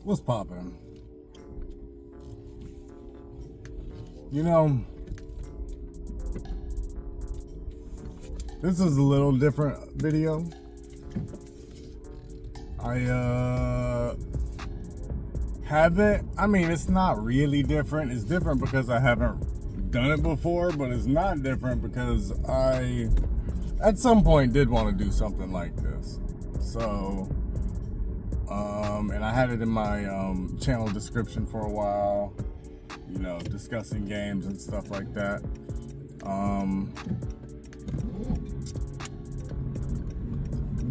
What's poppin'? You know, this is a little different video. It's not really different. It's different because I haven't done it before, but it's not different because I, at some point, did want to do something like this. So, and I had it in my channel description for a while, you know, discussing games and stuff like that.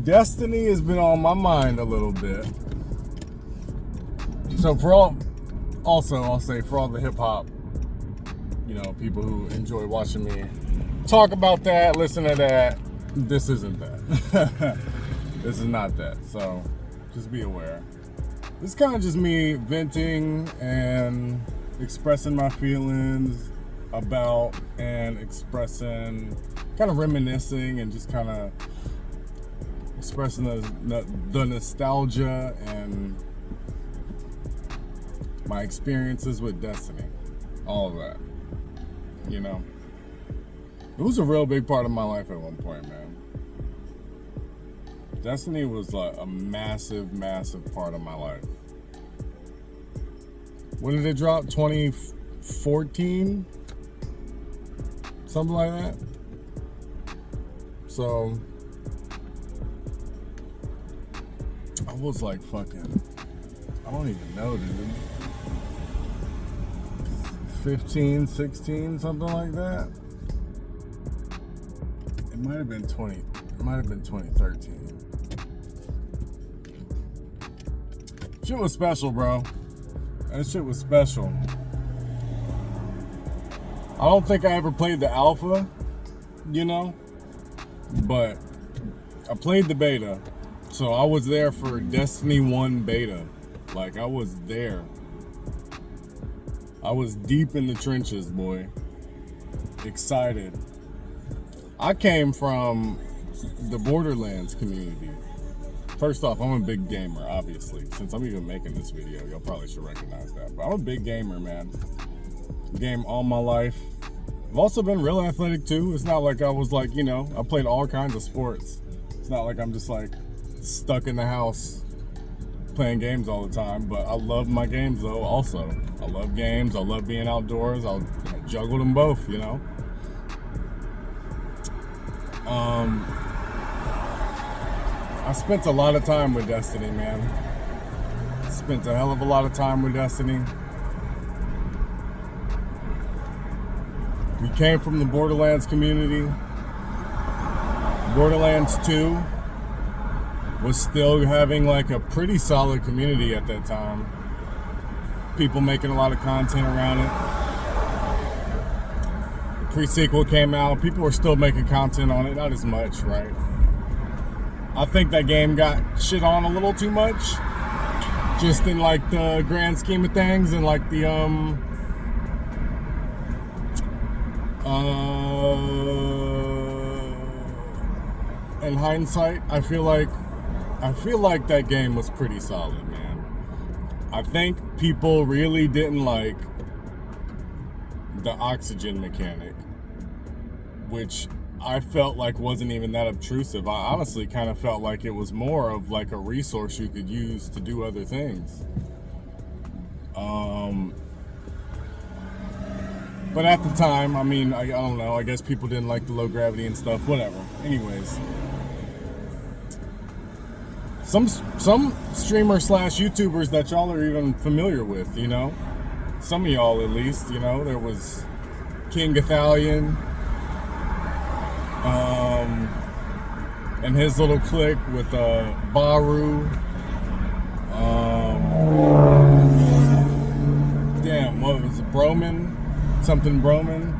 Destiny has been on my mind a little bit. So I'll say for all the hip hop, you know, people who enjoy watching me talk about that, listen to that, this isn't that. This is not that. So just be aware. This is kind of just me venting and expressing my feelings about and expressing, kind of reminiscing and just kind of expressing the nostalgia and my experiences with Destiny, all of that, you know. It was a real big part of my life at one point, man. Destiny was like a massive, massive part of my life. When did it drop? 2014? Something like that. So, I was like fucking, I don't even know, dude. 15, 16, something like that. It might have been 2013. Shit was special, bro. That shit was special. I don't think I ever played the alpha, you know, but I played the beta. So I was there for Destiny 1 beta. Like, I was there. I was deep in the trenches, boy. Excited. I came from the Borderlands community. First off, I'm a big gamer, obviously. Since I'm even making this video, y'all probably should recognize that. But I'm a big gamer, man. Game all my life. I've also been real athletic, too. It's not like I was like, you know, I played all kinds of sports. It's not like I'm just like stuck in the house playing games all the time, but I love my games though. Also, I love games. I love being outdoors. I juggle them both, you know. I spent a lot of time with Destiny, man. Spent a hell of a lot of time with Destiny. We came from the Borderlands community. Borderlands 2 was still having like a pretty solid community at that time. People making a lot of content around it. The pre-sequel came out. People were still making content on it, not as much, right? I think that game got shit on a little too much, just in like the grand scheme of things, and like the in hindsight, I feel like that game was pretty solid, man. I think people really didn't like the oxygen mechanic, which I felt like wasn't even that obtrusive. I honestly kind of felt like it was more of like a resource you could use to do other things. But at the time, I mean, I don't know, I guess people didn't like the low gravity and stuff, whatever. Anyways. Some streamers / YouTubers that y'all are even familiar with, you know? Some of y'all at least, you know? There was King Gathalion, and his little clique with Baru. What was it? Broman? Something Broman.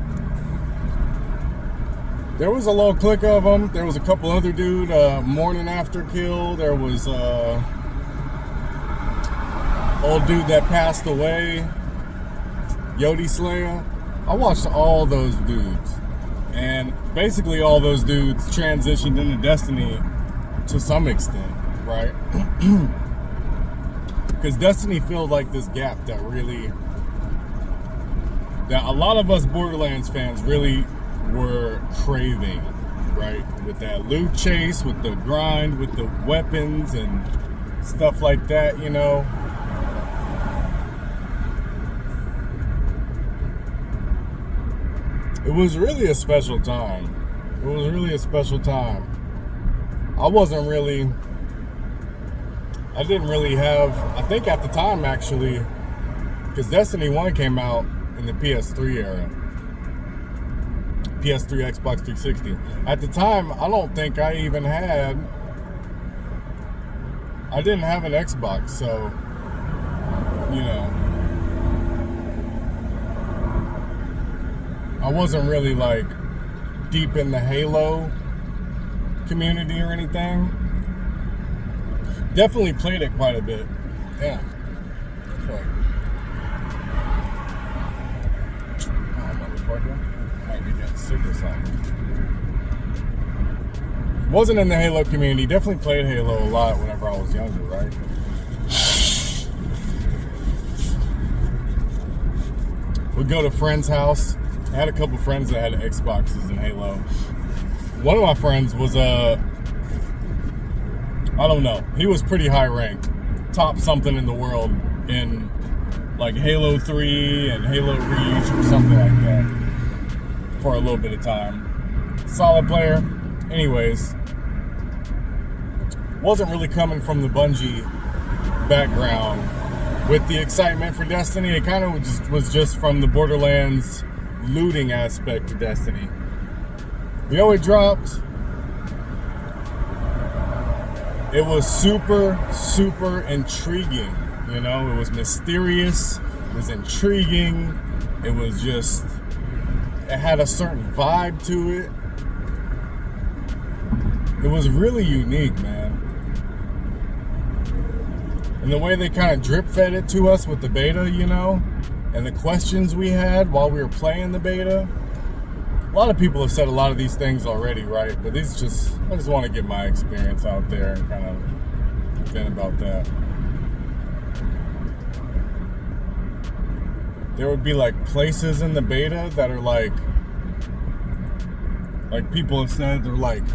There was a little clique of them. There was a couple other dude, Morning After Kill. There was old dude that passed away, Yodi Slayer. I watched all those dudes, and basically all those dudes transitioned into Destiny to some extent, right? because Destiny filled like this gap that a lot of us Borderlands fans really were craving, right? With that loot chase, with the grind, with the weapons and stuff like that, you know. It was really a special time. It was really a special time. I didn't really have, I think at the time actually, because Destiny 1 came out in the PS3 era. PS3, Xbox 360. At the time, I don't think I didn't have an Xbox, so, you know, I wasn't really like deep in the Halo community or anything. Definitely played it quite a bit. Yeah. Fuck. Oh, motherfucker. Might be getting sick or something. Wasn't in the Halo community. Definitely played Halo a lot whenever I was younger, right? We'd go to friends' house. I had a couple friends that had Xboxes and Halo. One of my friends was I don't know, he was pretty high ranked, top something in the world in like Halo 3 and Halo Reach or something like that for a little bit of time. Solid player. Anyways, wasn't really coming from the Bungie background with the excitement for Destiny. It kind of was just from the Borderlands looting aspect to Destiny. You know, it dropped. It was super, super intriguing. You know, it was mysterious. It was intriguing. It was just, it had a certain vibe to it. It was really unique, man. And the way they kind of drip fed it to us with the beta, you know, and the questions we had while we were playing the beta. A lot of people have said a lot of these things already, right? But I just want to get my experience out there and kind of vent about that. There would be like places in the beta that are like people have said they're like,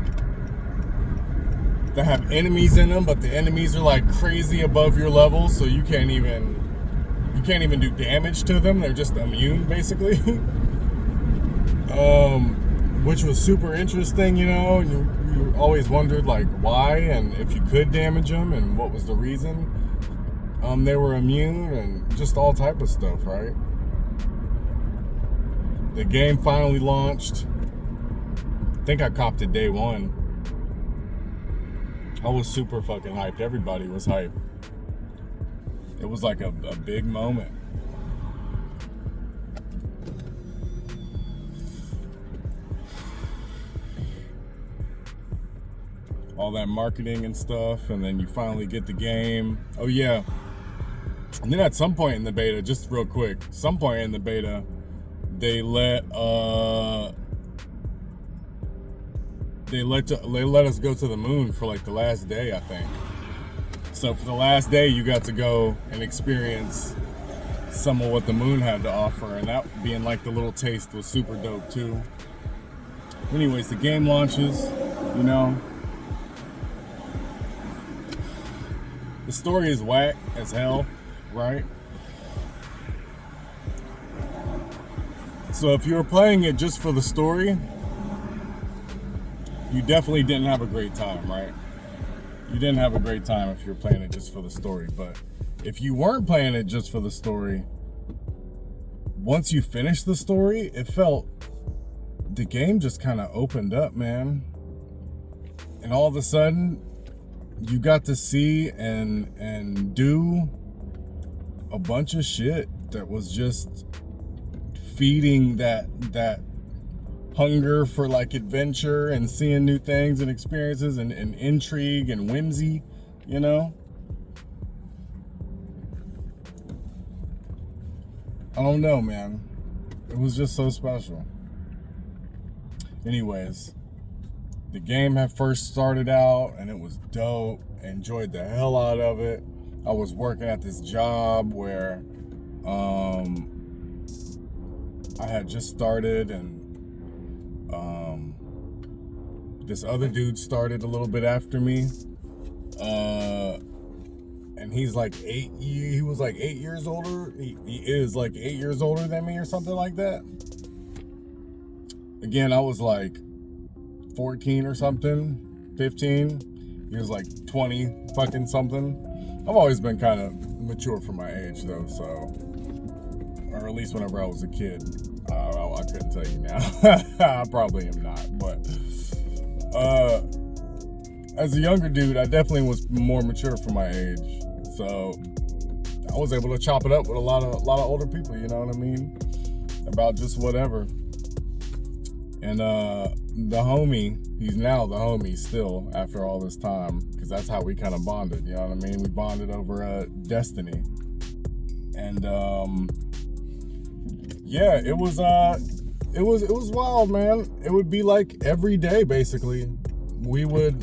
that have enemies in them, but the enemies are like crazy above your level, so you can't even do damage to them. They're just immune, basically. Which was super interesting, you know. And you always wondered like why and if you could damage them and what was the reason. They were immune and just all type of stuff, right? The game finally launched. I think I copped it day one. I was super fucking hyped. Everybody was hyped. It was like a big moment. All that marketing and stuff, and then you finally get the game. Oh yeah. And then at some point in the beta, just real quick, some point in the beta, they let us go to the moon for like the last day, I think. So for the last day, you got to go and experience some of what the moon had to offer, and that being like the little taste was super dope too. Anyways, the game launches, you know. The story is whack as hell, right? So if you were playing it just for the story, you definitely didn't have a great time, right? You didn't have a great time if you were playing it just for the story. But if you weren't playing it just for the story, once you finished the story, it felt, the game just kind of opened up, man. And all of a sudden, you got to see and do a bunch of shit that was just feeding that hunger for like adventure and seeing new things and experiences and intrigue and whimsy, you know? I don't know, man. It was just so special. Anyways, the game had first started out and it was dope. Enjoyed the hell out of it. I was working at this job where I had just started, and this other dude started a little bit after me. And he's like he was like 8 years older. He is like 8 years older than me or something like that. Again, I was like 14 or something, 15. He was like 20 fucking something. I've always been kind of mature for my age though, so, or at least whenever I was a kid. I couldn't tell you now. I probably am not, but as a younger dude, I definitely was more mature for my age. So I was able to chop it up with a lot of older people, you know what I mean? About just whatever. And the homie, he's now the homie still after all this time, because that's how we kind of bonded, you know what I mean? We bonded over Destiny. And yeah, it was wild, man. It would be like every day basically. We would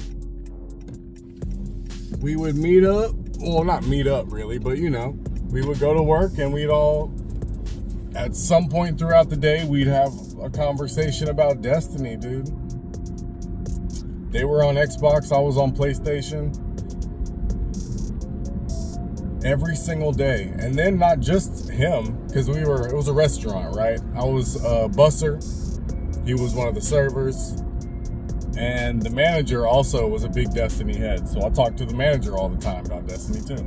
meet up. Well, not meet up really, but you know, we would go to work and we'd all, at some point throughout the day, we'd have a conversation about Destiny, dude. They were on Xbox, I was on PlayStation. Every single day. And then not just him, because it was a restaurant, right? I was a busser. He was one of the servers. And the manager also was a big Destiny head. So I talked to the manager all the time about Destiny too.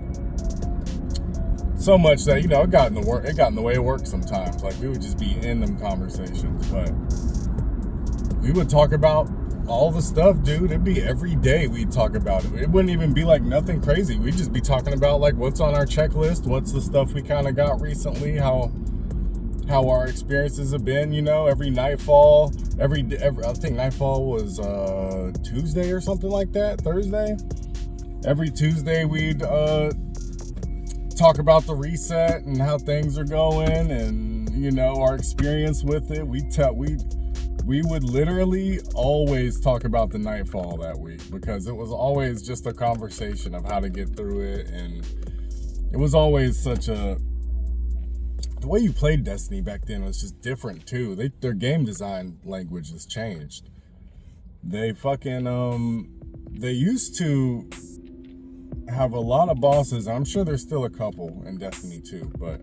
So much that, you know, it got in the way of work sometimes. Like, we would just be in them conversations. But we would talk about all the stuff, dude. It'd be every day we'd talk about it. It wouldn't even be like nothing crazy. We'd just be talking about like what's on our checklist, what's the stuff we kind of got recently, how our experiences have been, you know, every nightfall, every I think nightfall was Tuesday or something like that, Thursday. Every Tuesday we'd talk about the reset and how things are going, and you know, our experience with it. We would literally always talk about the nightfall that week, because it was always just a conversation of how to get through it, and it was always such a, the way you played Destiny back then was just different too. Their game design language has changed. They fucking they used to have a lot of bosses. I'm sure there's still a couple in Destiny 2, but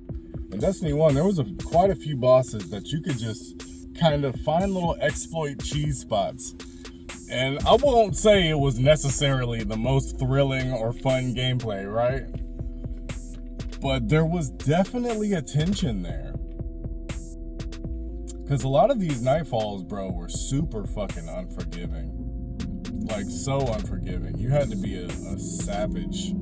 in Destiny 1 there was quite a few bosses that you could just kind of find little exploit cheese spots. And I won't say it was necessarily the most thrilling or fun gameplay, right? But there was definitely a tension there. Because a lot of these nightfalls, bro, were super fucking unforgiving. Like, so unforgiving. You had to be a savage.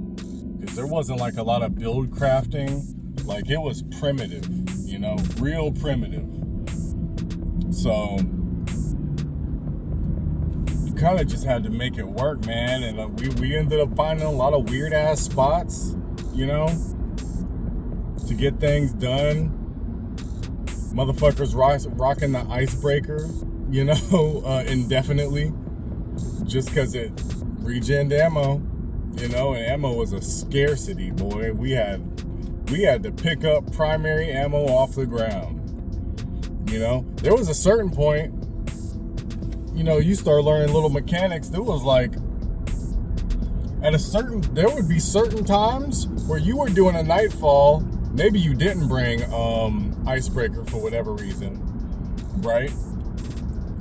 Because there wasn't like a lot of build crafting. Like, it was primitive, you know, real primitive. So you kind of just had to make it work, man. And we ended up finding a lot of weird ass spots, you know, to get things done. Motherfuckers rocking the icebreaker, you know, indefinitely, just because it regened ammo, you know, and ammo was a scarcity, boy. We had to pick up primary ammo off the ground. You know, there was a certain point, you know, you start learning little mechanics. There was like, there would be certain times where you were doing a nightfall. Maybe you didn't bring icebreaker for whatever reason, right?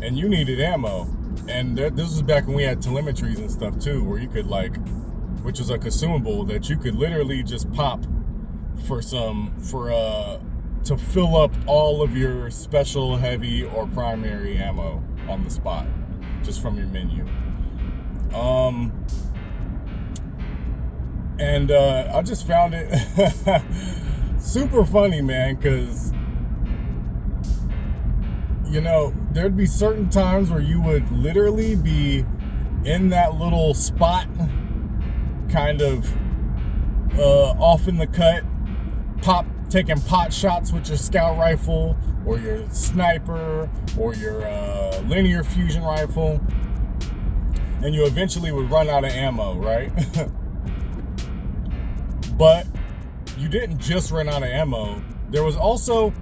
And you needed ammo. And this was back when we had telemetries and stuff too, where you could like, which was a consumable that you could literally just pop to fill up all of your special, heavy, or primary ammo on the spot, just from your menu. And I just found it super funny, man, because, you know, there'd be certain times where you would literally be in that little spot, kind of off in the cut, taking pot shots with your scout rifle or your sniper or your linear fusion rifle, and you eventually would run out of ammo, right? But you didn't just run out of ammo. There was also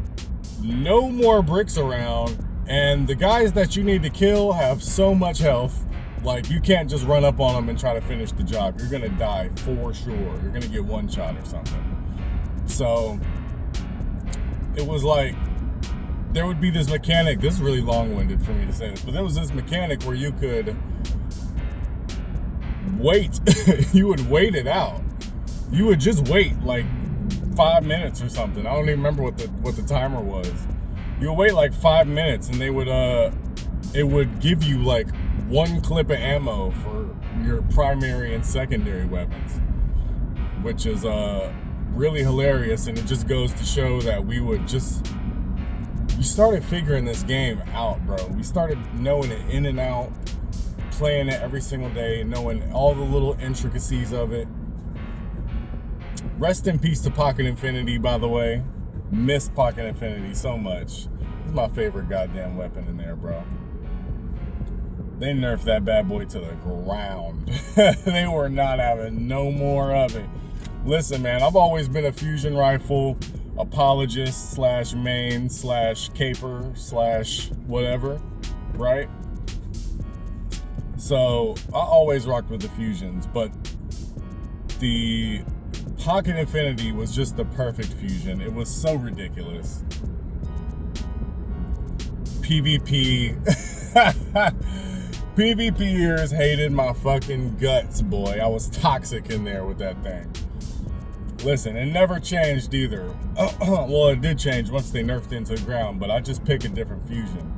no more bricks around, and the guys that you need to kill have so much health. Like, you can't just run up on them and try to finish the job. You're gonna die for sure. You're gonna get one shot or something. So it was like, there would be this mechanic. This is really long-winded for me to say this, but there was this mechanic where you could wait. You would wait it out. You would just wait like 5 minutes or something. I don't even remember what the timer was. You would wait like 5 minutes, and they would it would give you like one clip of ammo for your primary and secondary weapons, which is really hilarious. And it just goes to show that you started figuring this game out, bro. We started knowing it in and out, playing it every single day, knowing all the little intricacies of it. Rest in peace to Pocket Infinity, by the way. Missed Pocket Infinity so much. It's my favorite goddamn weapon in there, bro. They nerfed that bad boy to the ground. They were not having no more of it. Listen, man, I've always been a fusion rifle apologist slash main slash caper slash whatever, right? So I always rocked with the fusions, but the Pocket Infinity was just the perfect fusion. It was so ridiculous. PvP. PvPers hated my fucking guts, boy. I was toxic in there with that thing. Listen, it never changed either. Well, it did change once they nerfed it into the ground, but I just picked a different fusion.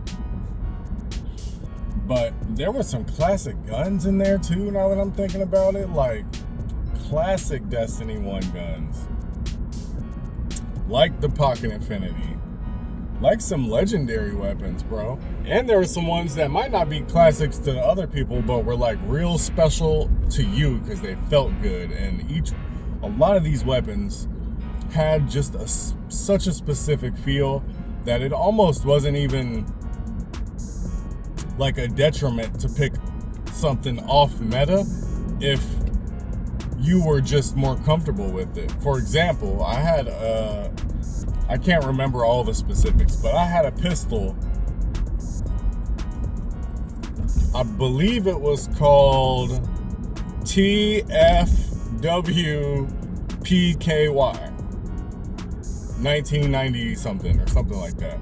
But there were some classic guns in there too, now that I'm thinking about it. Like, classic Destiny 1 guns. Like the Pocket Infinity. Like some legendary weapons, bro. And there were some ones that might not be classics to other people, but were like real special to you because they felt good. And a lot of these weapons had just such a specific feel that it almost wasn't even like a detriment to pick something off meta if you were just more comfortable with it. For example, I had I can't remember all the specifics, but I had a pistol. I believe it was called TFWPKY 1990 something or something like that,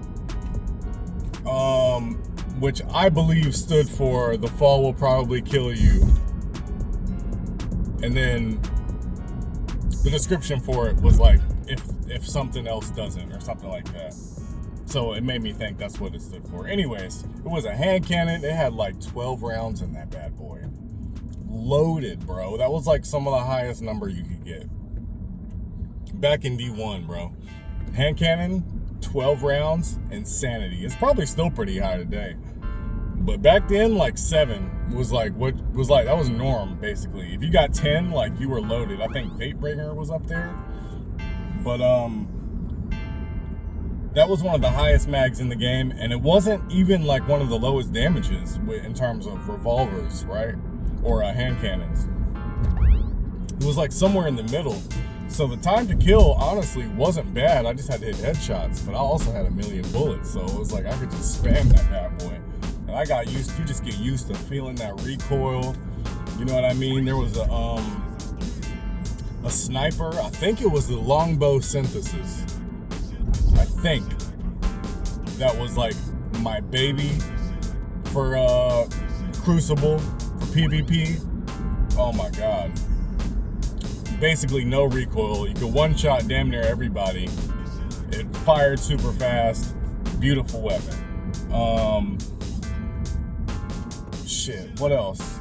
which I believe stood for "the fall will probably kill you," and then the description for it was like if something else doesn't, or something like that. So it made me think that's what it stood for. Anyways, it was a hand cannon. It had like 12 rounds in that bad boy. Loaded, bro. That was like some of the highest number you could get. Back in D1, bro. Hand cannon, 12 rounds, insanity. It's probably still pretty high today. But back then, like 7 was like that was norm, basically. If you got 10, like, you were loaded. I think Fatebringer was up there. But that was one of the highest mags in the game, and it wasn't even like one of the lowest damages in terms of revolvers, right? Or hand cannons. It was like somewhere in the middle. So the time to kill honestly wasn't bad. I just had to hit headshots, but I also had a million bullets, so it was like I could just spam that bad boy. And I got used. You just get used to feeling that recoil. You know what I mean? There was a sniper. I think it was the longbow synthesis. I think that was like my baby for Crucible, for PvP. Oh my god. Basically no recoil. You could one-shot damn near everybody. It fired super fast. Beautiful weapon. Shit, what else?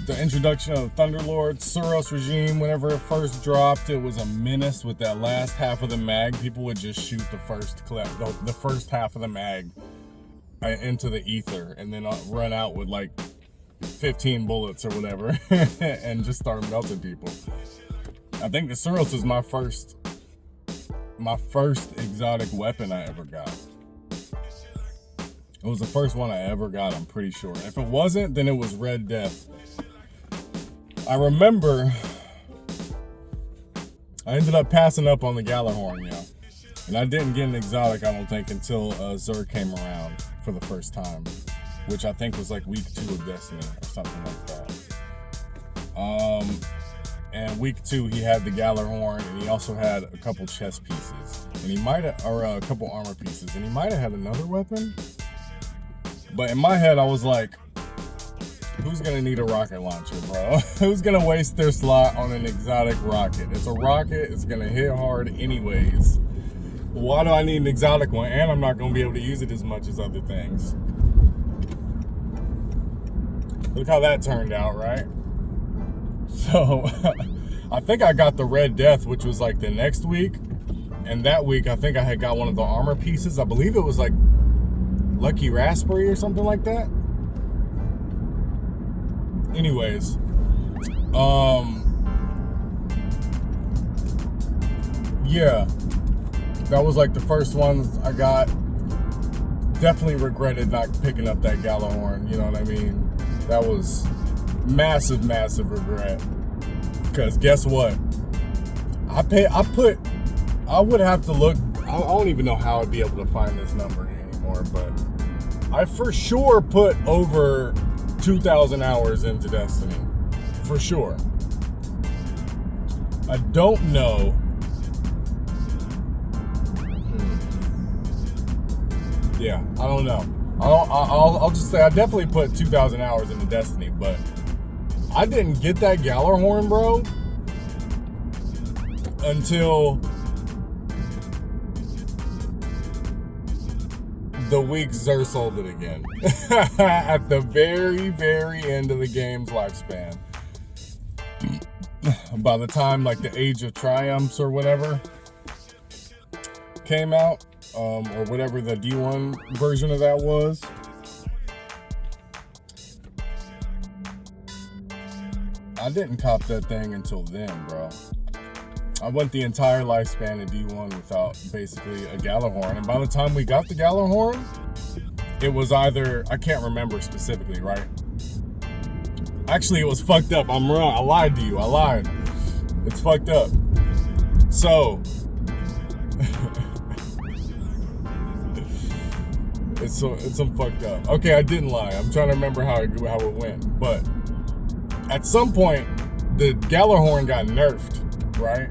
The introduction of Thunderlord, Suros regime, whenever it first dropped, it was a menace with that last half of the mag. People would just shoot the first half of the mag into the ether, and then run out with like 15 bullets or whatever, and just start melting people. I think the Suros was my first exotic weapon I ever got. It was the first one I ever got, I'm pretty sure. If it wasn't, then it was Red Death. I remember I ended up passing up on the Gallarhorn, yeah. And I didn't get an exotic, I don't think, until Zur came around for the first time, which I think was like week 2 of Destiny or something like that. And week 2, he had the Gallarhorn, and he also had a couple chest pieces, and he might have, or a couple armor pieces, and he might have had another weapon. But in my head, I was like, who's gonna need a rocket launcher, bro? Who's gonna waste their slot on an exotic rocket? It's a rocket, it's gonna hit hard anyways. Why do I need an exotic one? And I'm not gonna be able to use it as much as other things. Look how that turned out, right? So, I think I got the Red Death, which was like the next week. And that week, I think I had got one of the armor pieces. I believe it was like Lucky Raspberry or something like that. Anyways, yeah, that was like the first ones I got. Definitely regretted not picking up that Gallarhorn, you know what I mean? That was massive, massive regret. Because guess what? I would have to look, I don't even know how I'd be able to find this number anymore, but I for sure put over 2,000 hours into Destiny. For sure. I don't know. Yeah, I don't know. I'll just say I definitely put 2,000 hours into Destiny, but I didn't get that Gallarhorn, bro, until the week Zur sold it again. At the very, very end of the game's lifespan. By the time like the Age of Triumphs or whatever came out, or whatever the D1 version of that was, I didn't cop that thing until then, bro. I went the entire lifespan of D1 without basically a Gallarhorn, and by the time we got the Gallarhorn, it was either, I can't remember specifically, right? Actually, it was fucked up. I'm wrong. I lied to you. I lied. It's fucked up. So, it's some fucked up. Okay, I didn't lie. I'm trying to remember how it went. But at some point, the Gallarhorn got nerfed, right?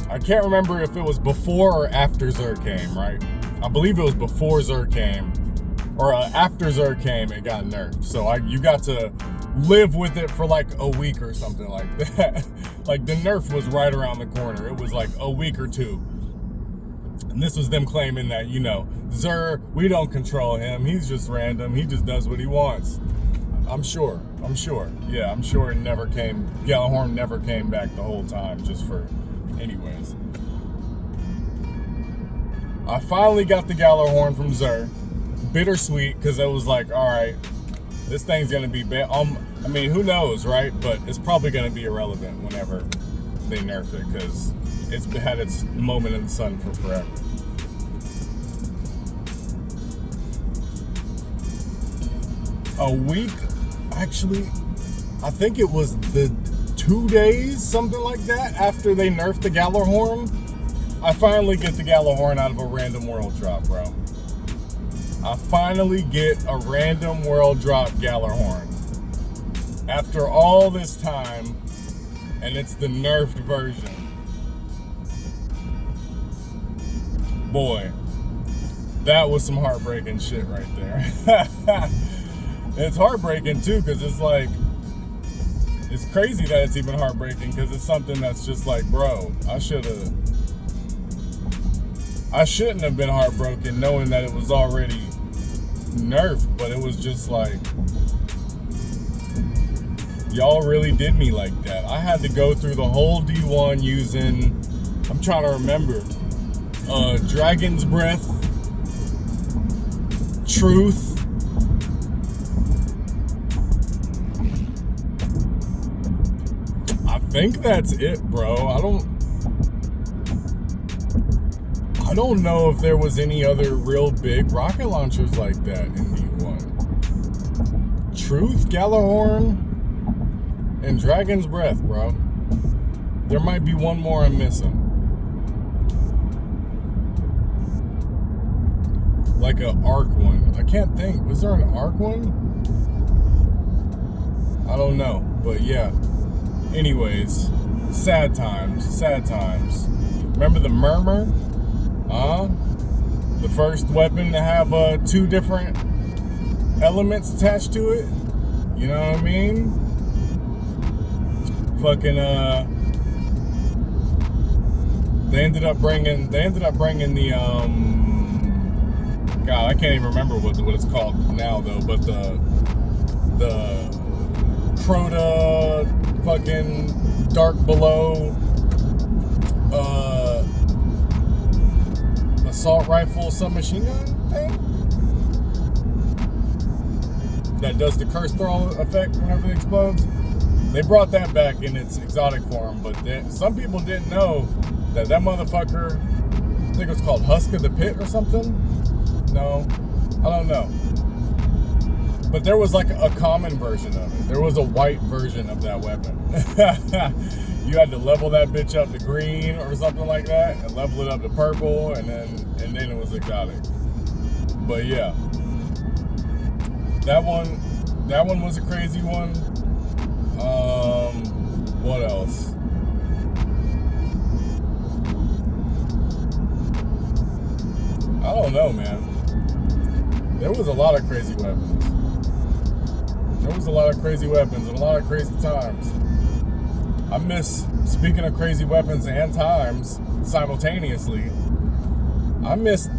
I can't remember if it was before or after Zur came, right? I believe it was before Zur came, or after Zur came, it got nerfed. So you got to live with it for like a week or something like that. Like the nerf was right around the corner. It was like a week or 2. And this was them claiming that, you know, Zur, we don't control him. He's just random. He just does what he wants. I'm sure. Yeah, I'm sure Gallarhorn never came back the whole time, just for, anyways. I finally got the Gallarhorn from Zur. Bittersweet, because it was like, all right, this thing's going to be bad. I mean, who knows, right? But it's probably going to be irrelevant whenever they nerf it, because it's had its moment in the sun for forever. A week, actually, I think it was the 2 days, something like that, after they nerfed the Gallarhorn, I finally get the Gallarhorn out of a random world drop, bro. I finally get a random world drop Gallarhorn. After all this time, and it's the nerfed version. Boy, that was some heartbreaking shit right there. It's heartbreaking too, because it's like, it's crazy that it's even heartbreaking, because it's something that's just like, bro, I shouldn't have been heartbroken knowing that it was already nerfed, but it was just like, y'all really did me like that. I had to go through the whole D1 using, I'm trying to remember, Dragon's Breath, Truth, I think that's it, bro. I don't know if there was any other real big rocket launchers like that in D1. Truth, Gallarhorn, And Dragon's Breath, bro. There might be one more I'm missing. Like an arc one. I can't think. Was there an arc one? I don't know. But yeah. Anyways, sad times. Sad times. Remember the Murmur? The first weapon to have 2 different elements attached to it. You know what I mean? Fucking they ended up bringing the God, I can't even remember what it's called now though, but the Crota fucking Dark Below assault rifle submachine gun thing that does the curse throw effect whenever it explodes. They brought that back in its exotic form, but some people didn't know that motherfucker, I think it was called Husk of the Pit or something. No, I don't know. But there was like a common version of it. There was a white version of that weapon. You had to level that bitch up to green or something like that, and level it up to purple, and then it was exotic. But yeah, that one was a crazy one. What else? I don't know, man. There was a lot of crazy weapons. There was a lot of crazy weapons and a lot of crazy times. I miss, speaking of crazy weapons and times simultaneously, I miss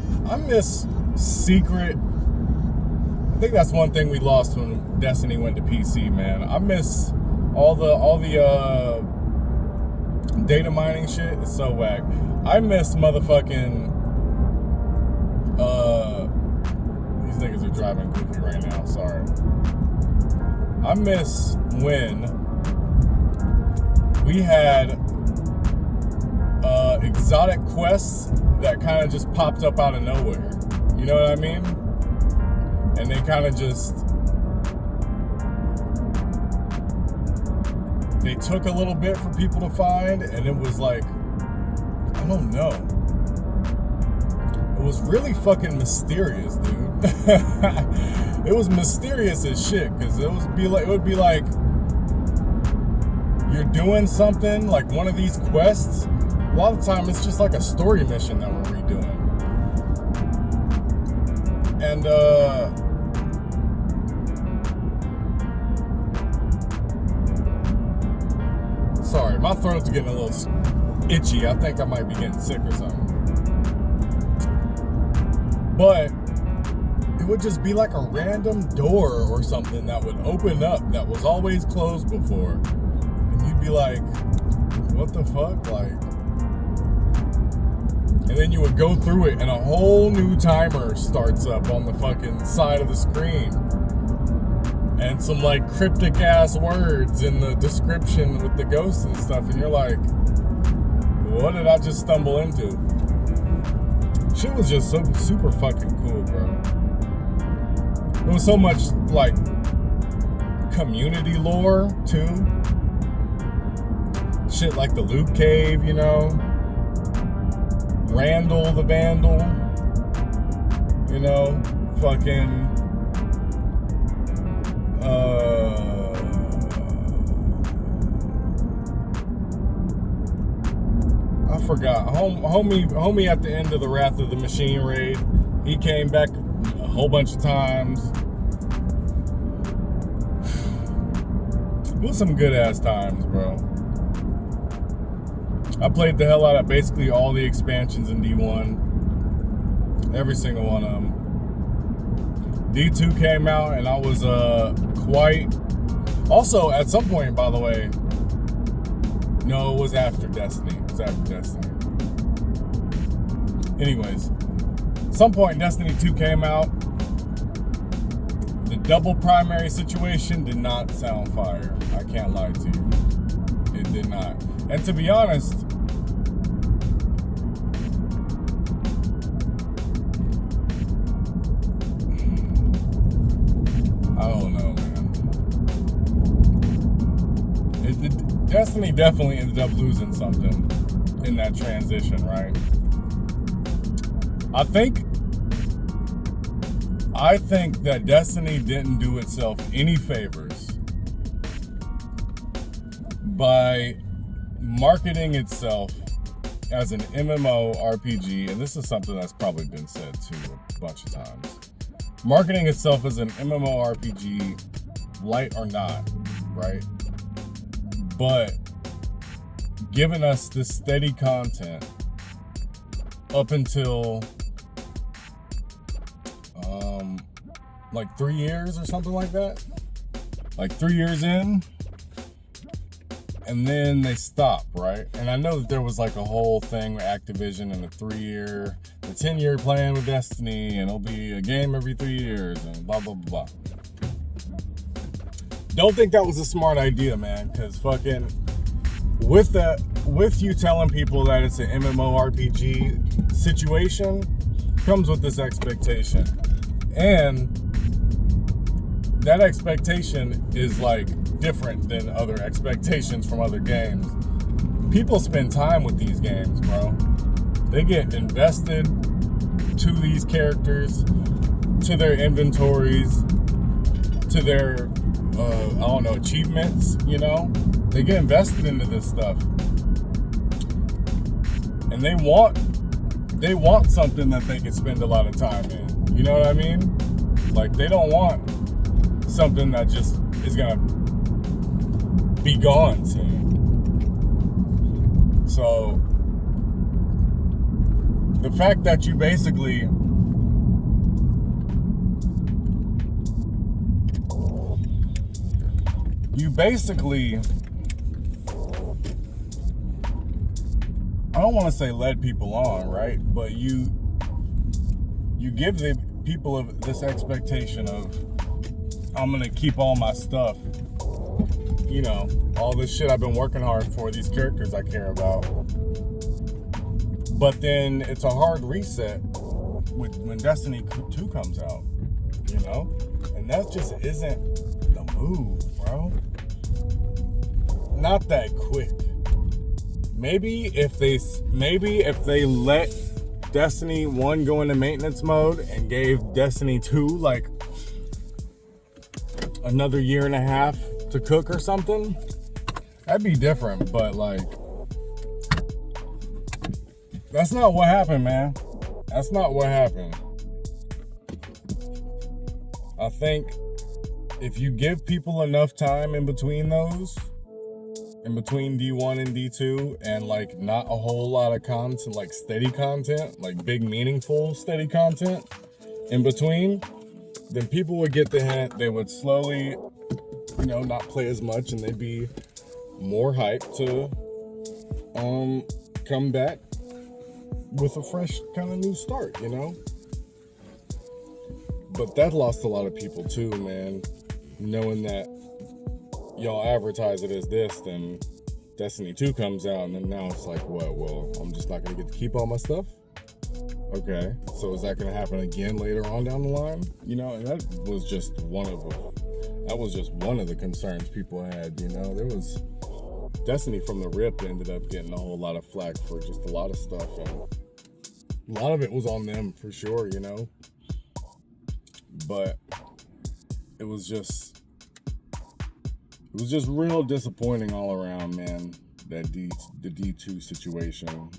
secret. I think that's one thing we lost when Destiny went to PC, man. I miss all the data mining shit. It's so whack. I miss motherfucking these niggas are driving goofy right now, sorry. I miss when we had exotic quests that kind of just popped up out of nowhere. You know what I mean? And they kind of just, they took a little bit for people to find, and it was like, I don't know. It was really fucking mysterious, dude. It was mysterious as shit, because it would be like you're doing something, like one of these quests. A lot of the time, it's just like a story mission that we're redoing. And, sorry, my throat's getting a little itchy. I think I might be getting sick or something. But it would just be like a random door or something that would open up that was always closed before. And you'd be like, what the fuck? Like, and then you would go through it and a whole new timer starts up on the fucking side of the screen. And some like cryptic ass words in the description with the ghosts and stuff. And you're like, what did I just stumble into? Shit was just so super fucking cool, bro. There was so much like community lore too. Shit like the Loot Cave, you know. Randall the Vandal. You know, fucking I forgot. Homie at the end of the Wrath of the Machine raid, he came back a whole bunch of times. It was some good ass times, bro. I played the hell out of basically all the expansions in D1. Every single one of them. D2 came out and I was quite... Also, at some point, by the way, no, it was after Destiny. It was after Destiny. Anyways, at some point Destiny 2 came out. The double primary situation did not sound fire. I can't lie to you. It did not. And to be honest, I don't know, man. Destiny definitely ended up losing something in that transition, right? I think that Destiny didn't do itself any favors by marketing itself as an MMORPG, and this is something that's probably been said too a bunch of times. Marketing itself as an MMORPG, light or not, right? But giving us this steady content up until like 3 years or something like that. Like 3 years in, and then they stop, right? And I know that there was like a whole thing with Activision and the 10-year plan with Destiny, and it'll be a game every 3 years, and blah, blah, blah, blah. Don't think that was a smart idea, man, because fucking with you telling people that it's an MMORPG situation comes with this expectation. And that expectation is like different than other expectations from other games. People spend time with these games, bro. They get invested to these characters, to their inventories, to their achievements, you know? They get invested into this stuff. And they want something that they can spend a lot of time in. You know what I mean? Like, they don't want something that just is gonna be gone soon. So the fact that you basically I don't want to say led people on, right? But you give the people of this expectation of, I'm gonna keep all my stuff, you know, all this shit I've been working hard for, these characters I care about. But then it's a hard reset when Destiny 2 comes out, you know? And that just isn't the move, bro. Not that quick. Maybe if they let Destiny 1 go into maintenance mode and gave Destiny 2 like another year and a half to cook or something, that'd be different. But like, that's not what happened, man. That's not what happened. I think if you give people enough time in between those, in between D1 and D2, and like not a whole lot of content, like steady content, like big meaningful steady content in between, then people would get the hint. They would slowly, you know, not play as much, and they'd be more hyped to come back with a fresh kind of new start, you know? But that lost a lot of people too, man, knowing that y'all advertise it as this, then Destiny 2 comes out, and then now it's like, what? Well, I'm just not gonna get to keep all my stuff? Okay, so is that gonna happen again later on down the line? You know, and that was just one of the concerns people had, you know? There was Destiny from the rip ended up getting a whole lot of flack for just a lot of stuff, and a lot of it was on them for sure, you know? But it was just real disappointing all around, man, the D2 situation.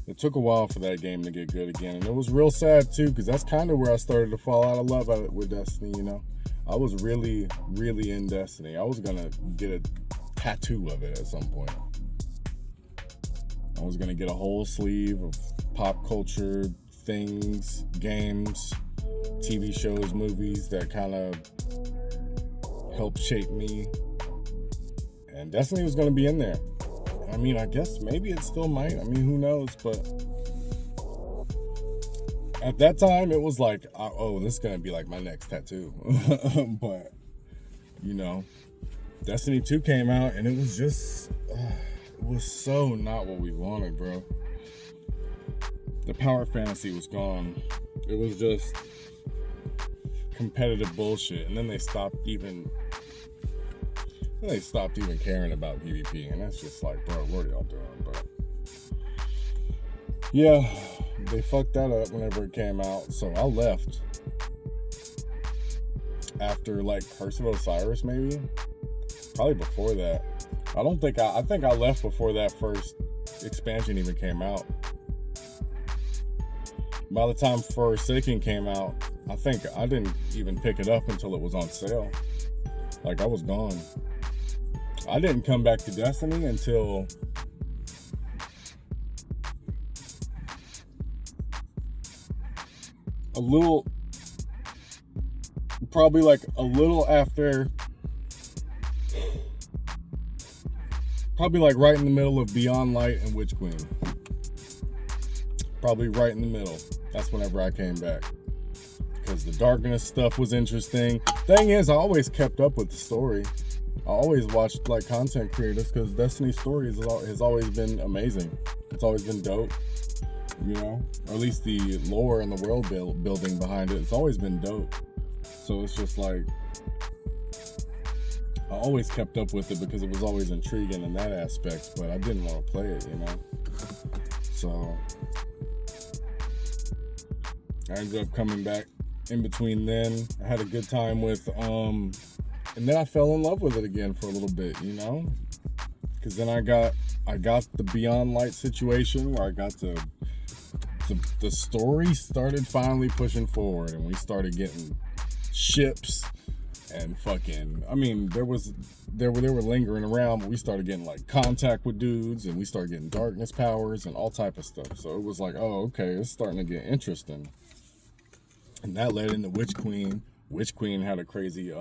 It took a while for that game to get good again, and it was real sad too, because that's kind of where I started to fall out of love with Destiny, you know? I was really, really in Destiny. I was gonna get a tattoo of it at some point. I was gonna get a whole sleeve of pop culture things, games, TV shows, movies that kind of helped shape me. And Destiny was going to be in there. I mean, I guess maybe it still might. I mean, who knows? But at that time, it was like, oh, this is going to be like my next tattoo. But, you know, Destiny 2 came out, and it was just, it was so not what we wanted, bro. The power fantasy was gone. It was just And they stopped even caring about PvP, and that's just like, bro, what are y'all doing? But yeah, they fucked that up whenever it came out. So I left after like Curse of Osiris, maybe. Probably before that. I think I left before that first expansion even came out. By the time Forsaken came out, I think I didn't even pick it up until it was on sale. Like, I was gone. I didn't come back to Destiny until a little, probably like a little after, probably like right in the middle of Beyond Light and Witch Queen. Probably right in the middle. That's whenever I came back. Because the darkness stuff was interesting. Thing is, I always kept up with the story. I always watched like content creators because Destiny's story has always been amazing. It's always been dope, you know? Or at least the lore and the world building behind it. It's always been dope. So it's just like, I always kept up with it because it was always intriguing in that aspect, but I didn't want to play it, you know? So I ended up coming back in between then. I had a good time with, and then I fell in love with it again for a little bit, you know? Because then I got the Beyond Light situation where I got the story started finally pushing forward, and we started getting ships and fucking, I mean, they were lingering around, but we started getting like contact with dudes, and we started getting darkness powers and all type of stuff. So it was like, oh, okay, it's starting to get interesting. And that led into Witch Queen. Witch Queen had a crazy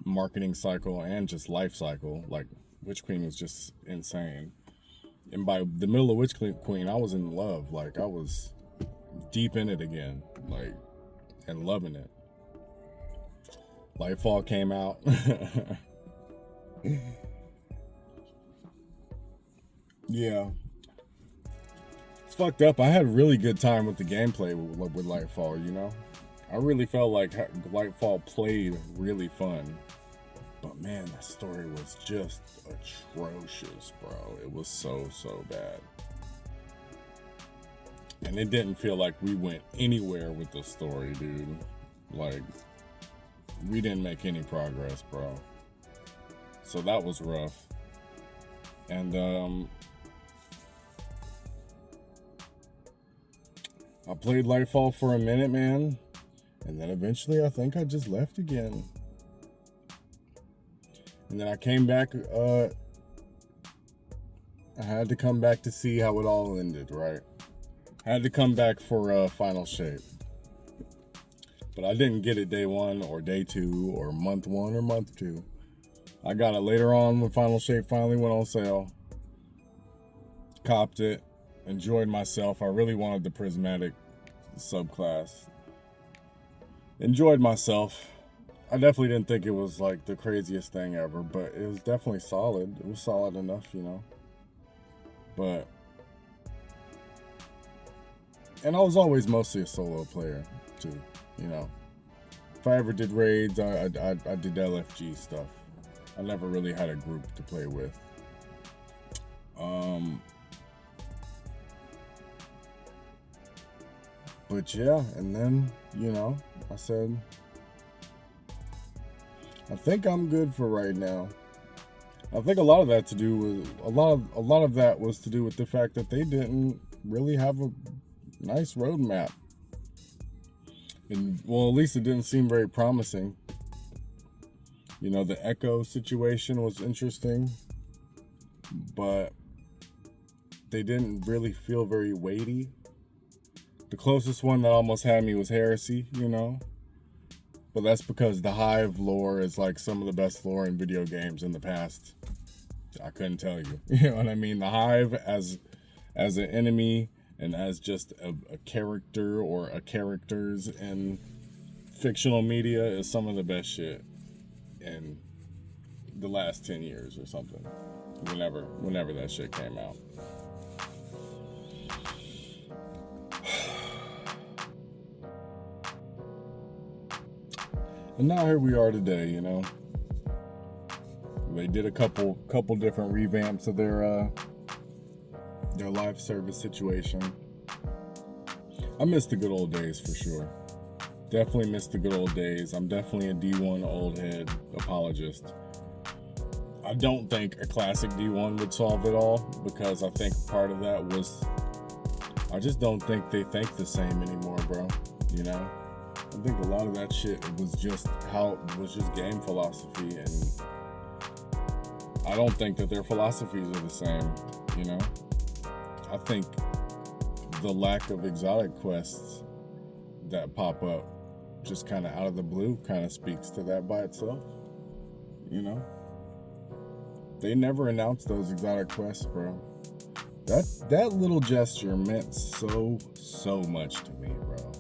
marketing cycle and just life cycle. Like, Witch Queen was just insane. And by the middle of Witch Queen, I was in love. Like, I was deep in it again. Like, and loving it. Lightfall came out. Yeah. It's fucked up. I had a really good time with the gameplay with Lightfall, you know? I really felt like Lightfall played really fun. But man, that story was just atrocious, bro. It was so bad. And it didn't feel like we went anywhere with the story, dude. Like, we didn't make any progress, bro. So that was rough. And I played Lightfall for a minute, man. And then eventually I think I just left again. And then I came back, I had to come back to see how it all ended, right? I had to come back for Final Shape. But I didn't get it day one or day two or month one or month two. I got it later on when Final Shape finally went on sale. Copped it, enjoyed myself. I really wanted the prismatic subclass. Enjoyed myself. I definitely didn't think it was like the craziest thing ever, but it was definitely solid. It was solid enough, you know. But, and I was always mostly a solo player too, you know. If I ever did raids, I did LFG stuff. I never really had a group to play with. But yeah, and then, you know, I said, I think I'm good for right now. I think a lot of that was to do with the fact that they didn't really have a nice roadmap. And well, at least it didn't seem very promising. You know, the Echo situation was interesting, but they didn't really feel very weighty. The closest one that almost had me was Heresy, you know? But that's because the Hive lore is like some of the best lore in video games in the past. I couldn't tell you. You know what I mean? The Hive as an enemy and as just a character or a characters in fictional media is some of the best shit in the last 10 years or something. Whenever that shit came out. And now here we are today, you know. They did a couple different revamps of their live service situation. I miss the good old days for sure. Definitely miss the good old days. I'm definitely a D1 old head apologist. I don't think a classic D1 would solve it all, because I think part of that was, I just don't think they think the same anymore, bro. You know? I think a lot of that shit was just game philosophy, and I don't think that their philosophies are the same, you know? I think the lack of exotic quests that pop up just kind of out of the blue kind of speaks to that by itself, you know? They never announced those exotic quests, bro. That little gesture meant so much to me, bro.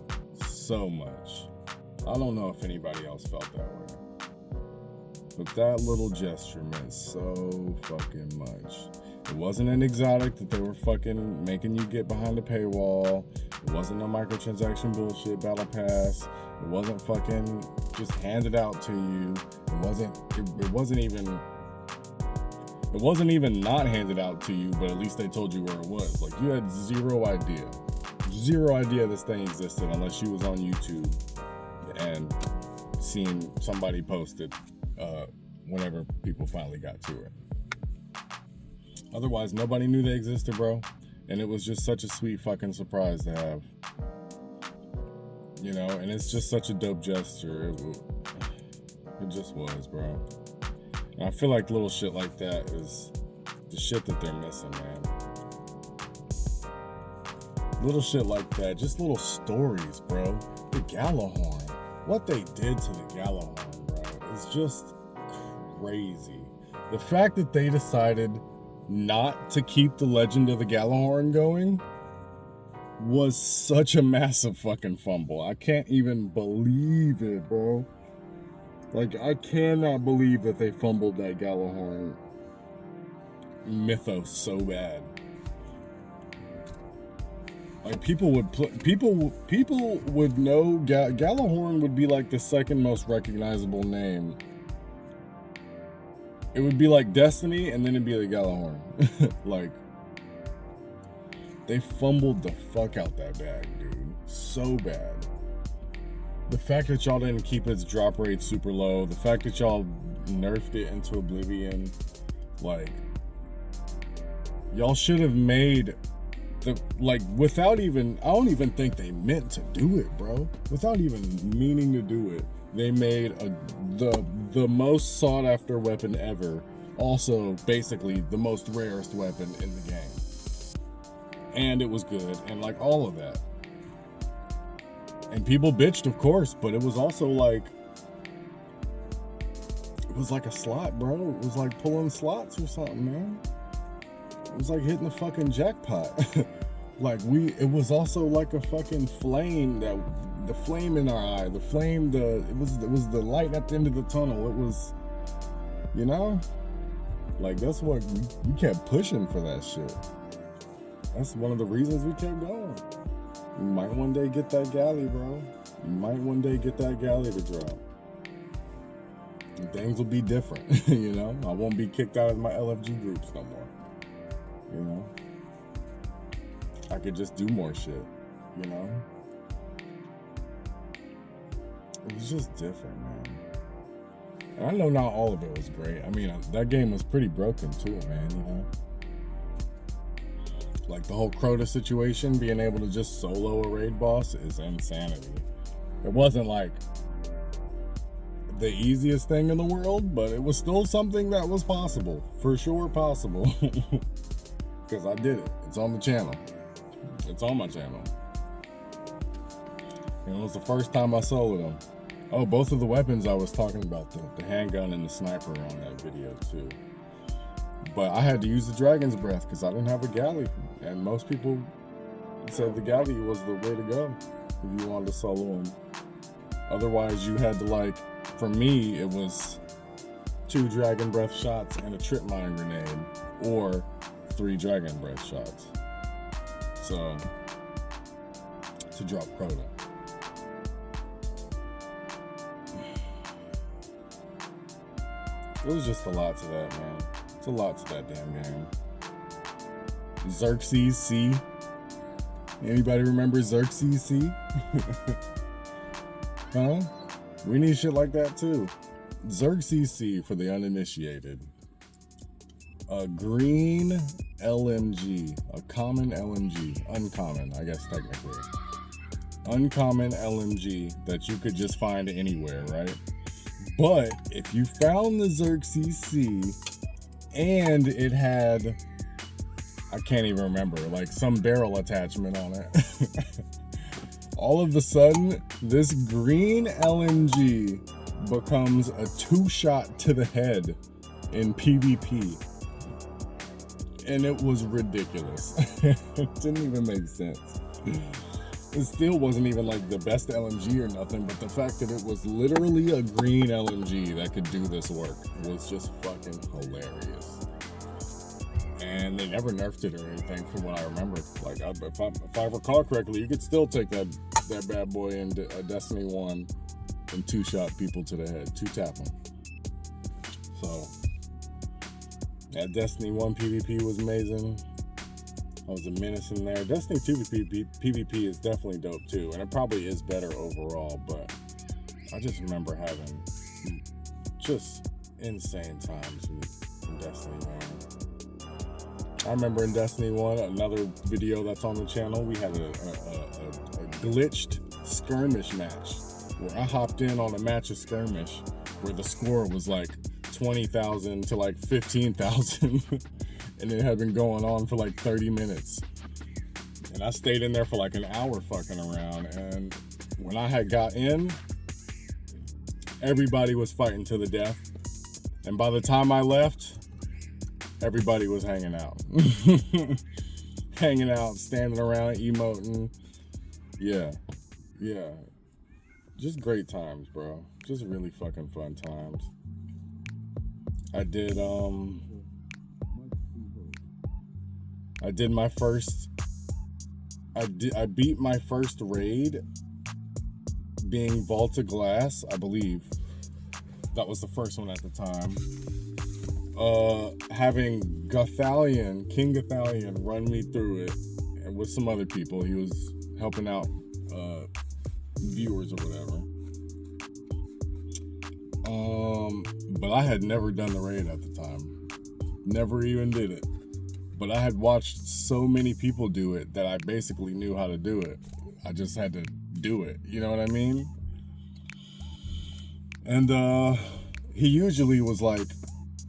So much. I don't know if anybody else felt that way, but that little gesture meant so fucking much. It wasn't an exotic that they were fucking making you get behind a paywall. It wasn't no microtransaction bullshit battle pass. It wasn't fucking just handed out to you. It wasn't even not handed out to you, but at least they told you where it was. Like, you had zero idea this thing existed unless you was on YouTube and seen somebody post it whenever people finally got to it. Otherwise, nobody knew they existed, bro. And it was just such a sweet fucking surprise to have. You know, and it's just such a dope gesture. It just was, bro. And I feel like little shit like that is the shit that they're missing, man. Little shit like that, just little stories, bro. The Gallahorn, what they did to the Gallahorn, bro, is just crazy. The fact that they decided not to keep the legend of the Gallahorn going was such a massive fucking fumble. I can't even believe it, bro. Like, I cannot believe that they fumbled that Gallahorn mythos so bad. Like, people would know Gallahorn would be like the second most recognizable name. It would be like Destiny, and then it'd be the Gallahorn. Like, they fumbled the fuck out that bag, dude. So bad. The fact that y'all didn't keep its drop rate super low, the fact that y'all nerfed it into oblivion, like, y'all should have made without even, I don't even think they meant to do it, bro. Without even meaning to do it, they made the most sought after weapon ever, also basically the most rarest weapon in the game. And it was good, and like all of that. And people bitched, of course, but it was also like, it was like a slot, bro. It was like pulling slots or something, man. It was like hitting the fucking jackpot. It was also like a fucking flame, the flame in our eye, it was the light at the end of the tunnel. It was, you know, like, that's what we kept pushing for that shit. That's one of the reasons we kept going. You might one day get that galley, bro. You might one day get that galley to drop. And things will be different, you know? I won't be kicked out of my LFG groups no more. You know? I could just do more shit, you know? It was just different, man. And I know not all of it was great. I mean, that game was pretty broken too, man, you know? Like, the whole Crota situation, being able to just solo a raid boss is insanity. It wasn't like the easiest thing in the world, but it was still something that was possible. For sure possible. Because I did it. It's on the channel. It's on my channel. And it was the first time I soloed them. Oh, both of the weapons I was talking about, the handgun and the sniper, are on that video too. But I had to use the Dragon's Breath because I didn't have a galley. And most people said the galley was the way to go if you wanted to solo them. Otherwise, you had to, like, for me, it was 2 Dragon Breath shots and a trip mine grenade, or 3 Dragon Breath shots. So, to drop Crota. It was just a lot to that, man. It's a lot to that damn game. Xerxes C. Anybody remember Xerxes C? Huh? We need shit like that too. Xerxes C, for the uninitiated. A green LMG. A common LMG. Uncommon, I guess technically. Uncommon LMG that you could just find anywhere, right? But if you found the Xerxes C and it had, I can't even remember, like some barrel attachment on it, all of a sudden, this green LMG becomes a 2-shot to the head in PvP. And it was ridiculous. It didn't even make sense. It still wasn't even like the best LMG or nothing, but the fact that it was literally a green LMG that could do this work was just fucking hilarious. And they never nerfed it or anything from what I remember. Like, if I recall correctly, you could still take that bad boy into Destiny 1 and 2-shot people to the head, 2-tap them. So, yeah, Destiny 1 PvP was amazing. I was a menace in there. Destiny 2 PvP is definitely dope too, and it probably is better overall, but I just remember having just insane times in Destiny 1. I remember in Destiny 1, another video that's on the channel, we had a glitched skirmish match where I hopped in on a match of skirmish where the score was like 20,000 to like 15,000. And it had been going on for like 30 minutes. And I stayed in there for like an hour fucking around. And when I had got in, everybody was fighting to the death. And by the time I left, everybody was hanging out. Hanging out, standing around, emoting. Yeah. Just great times, bro. Just really fucking fun times. I beat my first raid being Vault of Glass, I believe. That was the first one at the time. Having King Gathalion run me through it, and with some other people. He was helping out viewers or whatever. But I had never done the raid at the time. Never even did it. But I had watched so many people do it that I basically knew how to do it. I just had to do it. You know what I mean? And he usually was like,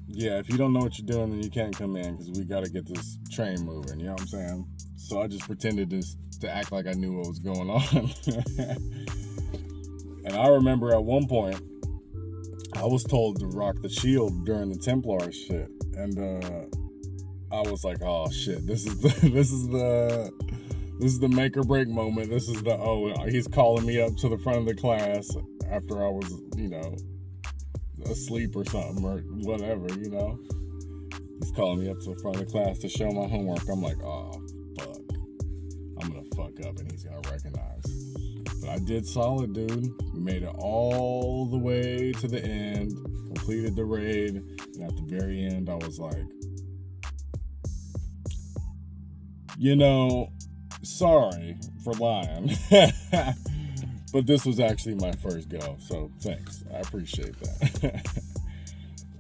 yeah, if you don't know what you're doing, then you can't come in because we got to get this train moving. You know what I'm saying? So I just pretended to act like I knew what was going on. And I remember at one point, I was told to rock the shield during the Templar shit. And I was like, oh shit, this is the make or break moment. This is he's calling me up to the front of the class after I was, asleep or something or whatever, He's calling me up to the front of the class to show my homework. I'm like, oh fuck. I'm gonna fuck up and he's gonna recognize. But I did solid, dude. We made it all the way to the end, completed the raid, and at the very end I was like, sorry for lying, but this was actually my first go, so thanks. I appreciate that.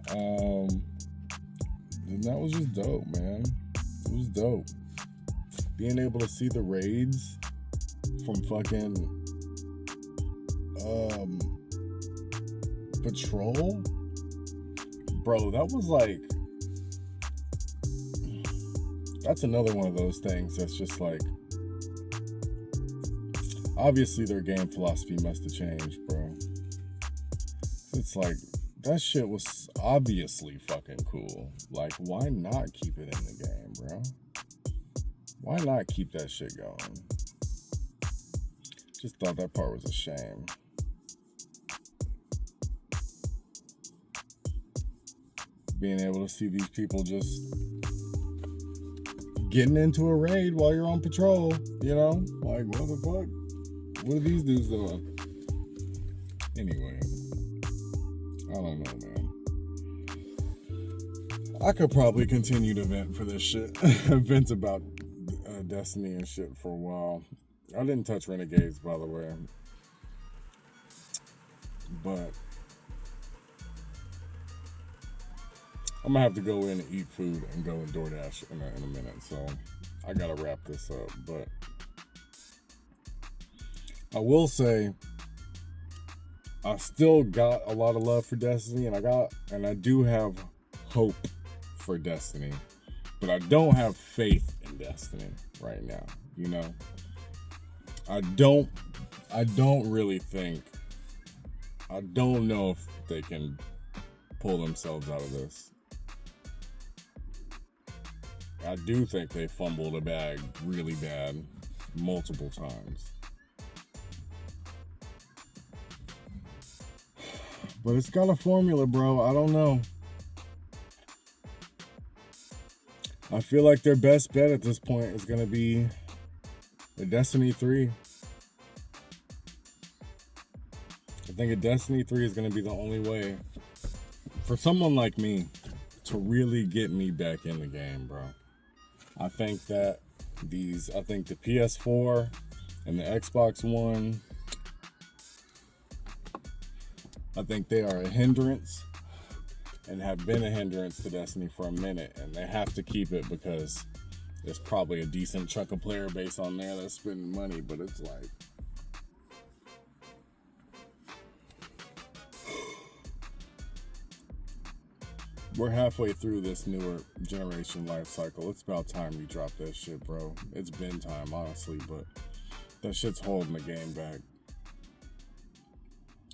And that was just dope, man. It was dope. Being able to see the raids from fucking patrol, bro, that was like, that's another one of those things that's just like, obviously their game philosophy must have changed, bro. It's like, that shit was obviously fucking cool. Like, why not keep it in the game, bro? Why not keep that shit going? Just thought that part was a shame. Being able to see these people just getting into a raid while you're on patrol, Like, what the fuck? What are these dudes doing? Anyway, I don't know, man. I could probably continue to vent for this shit. Vent about Destiny and shit for a while. I didn't touch Renegades, by the way. But I'm gonna have to go in and eat food and go and DoorDash in a minute. So I gotta wrap this up. But I will say I still got a lot of love for Destiny, and I do have hope for Destiny, but I don't have faith in Destiny right now. You know, I don't really think. I don't know if they can pull themselves out of this. I do think they fumbled a bag really bad multiple times. But it's got a formula, bro. I don't know. I feel like their best bet at this point is going to be the Destiny 3. I think a Destiny 3 is going to be the only way for someone like me to really get me back in the game, bro. I think the PS4 and the Xbox One, I think they are a hindrance and have been a hindrance to Destiny for a minute, and they have to keep it because there's probably a decent chunk of player base on there that's spending money, but it's like, we're halfway through this newer generation life cycle. It's about time you drop that shit, bro. It's been time, honestly, but that shit's holding the game back.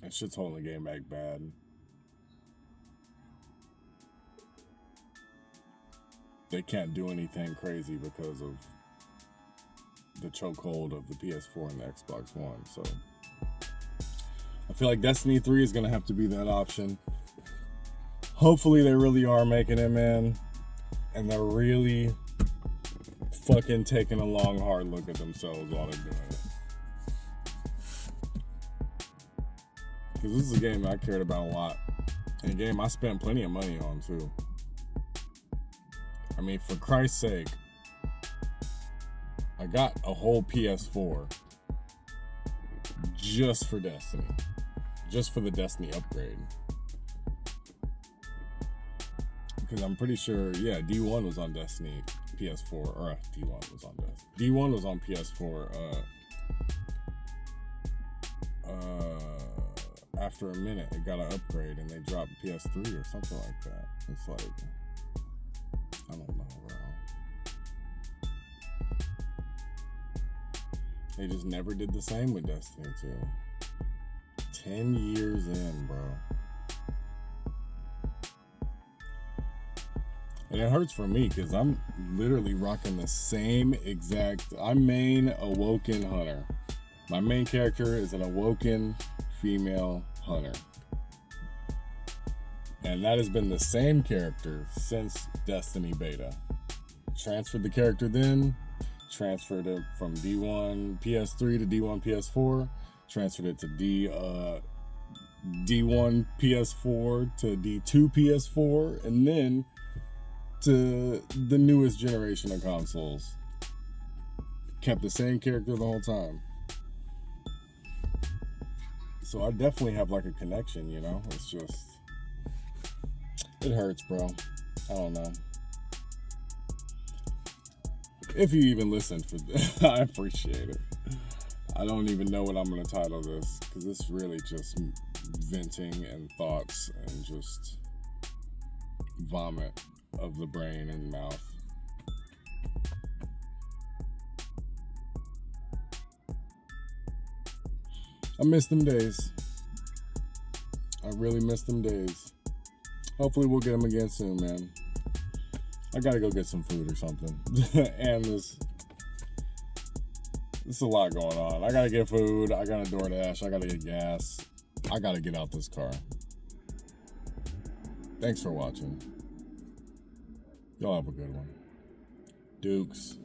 That shit's holding the game back bad. They can't do anything crazy because of the chokehold of the PS4 and the Xbox One. So I feel like Destiny 3 is going to have to be that option. Hopefully they really are making it, man. And they're really fucking taking a long, hard look at themselves while they're doing it. Because this is a game that I cared about a lot. And a game I spent plenty of money on, too. I mean, for Christ's sake, I got a whole PS4 just for Destiny. Just for the Destiny upgrade. Because I'm pretty sure, yeah, D1 was on Destiny PS4, or D1 was on Destiny. D1 was on PS4. After a minute, it got an upgrade and they dropped PS3 or something like that. It's like, I don't know, bro. They just never did the same with Destiny 2. 10 years in, bro. And it hurts for me because I'm literally rocking the same exact. I'm main Awoken Hunter. My main character is an Awoken female hunter. And that has been the same character since Destiny Beta. Transferred the character then, transferred it from D1 PS3 to D1 PS4, transferred it to D1 PS4 to D2 PS4, and then to the newest generation of consoles. Kept the same character the whole time. So I definitely have like a connection, you know? It's just, it hurts, bro. I don't know. If you even listened for this, I appreciate it. I don't even know what I'm going to title this, because it's really just venting and thoughts and just vomit of the brain and mouth. I miss them days. I really miss them days. Hopefully we'll get them again soon, man. I gotta go get some food or something. And there's a lot going on. I gotta get food. I gotta DoorDash. I gotta get gas. I gotta get out this car. Thanks for watching. Y'all have a good one. Dukes.